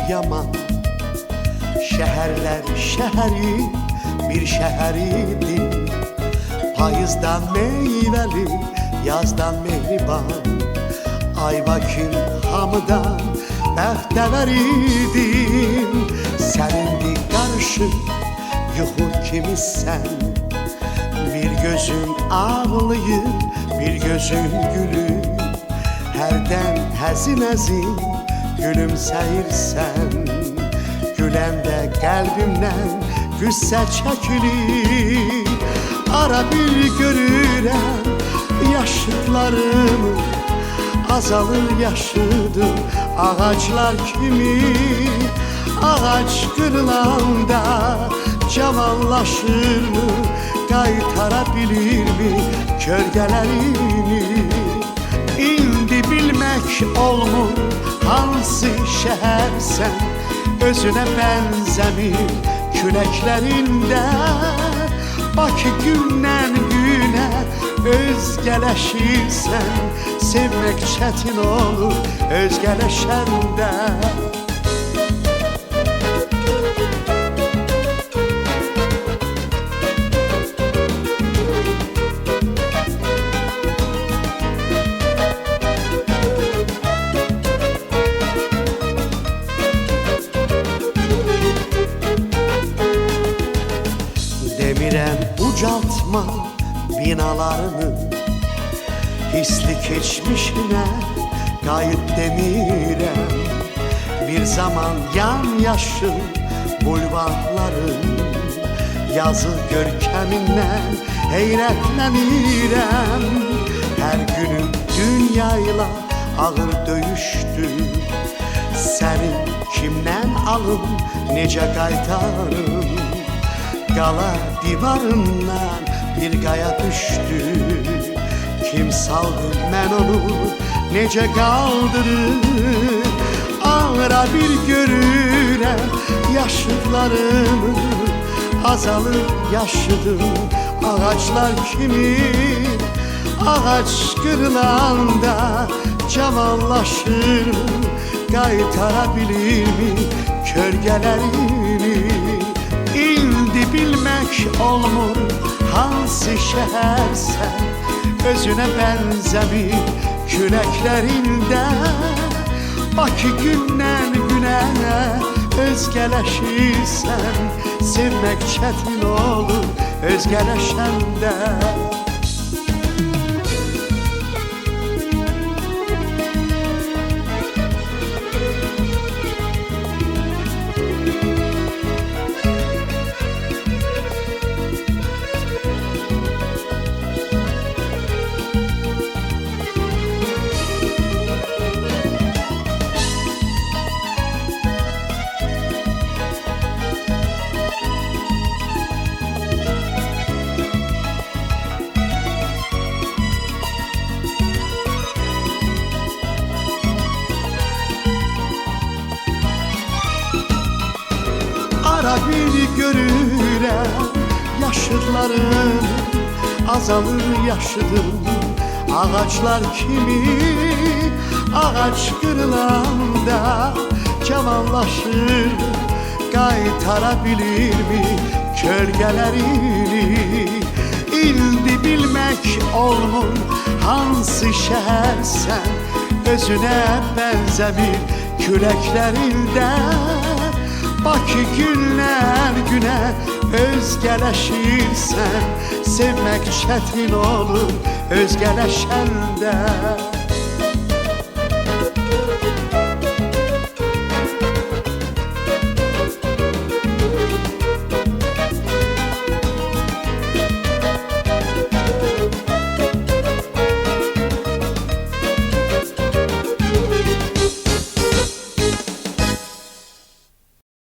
yaman. Şəhərlər şəhəri bir şəhər idi, payızdan meyvəli, yazdan mehriban. Ayvakil hamıdan bəxtəvər idim, sənindi qarışıq yuxu kimisən. Bir gözün ağlayır, bir gözün gülür, hərdən həzin-həzin gülümsəyirsən. Güləndə qəlbimdən qüssə çəkilir, ara bir görürəm yaşıdlarımı. Azalır yaşıdım ağaçlar kimi, ağaç qırılanda cavanlaşırmı, qaytara bilirmi kölgələrini? İndi bilmək olmur hansı şəhərsən, özünə bənzəmir küləklərində. Bakı gündən günə özgələşirsən, sevmək çətin olur özgələşəndə. Demirəm ucaltma binalarını, hisli keçmişinə qayıt demirəm. Bir zaman yamyaşıl bulvarların, yazı görkəmindən heyrətlənirəm. Hər günüm dünyayla ağır döyüşdü, səni kimdən alım, necə qaytarım? Qala divarından bir qaya düşdü, kim saldı mən onu, necə qaldırır? Ağıra bir görürəm yaşıdlarımı, azalır yaşıdım ağaçlar kimi. Ağaç qırılanda cavanlaşır, qaytara bilirmi kölgələrini? İndi bilmək olmur hansı şəhərsən, özünə bənzəmir küləklərində. Bakı gündən günə özgələşirsən, sevmək çətin olur özgələşəndə. Ara bir görürəm yaşıdlarım, azalır yaşıdım ağaçlar kimi. Ağaç qırılanda cavanlaşır, qaytara bilirmi kölgələrini? İndi bilmək olmur hansı şəhərsən, özünə bənzəmir küləklərində. Bakı günlər günə özgələşirsən, sevmək çətin olur özgələşəndə.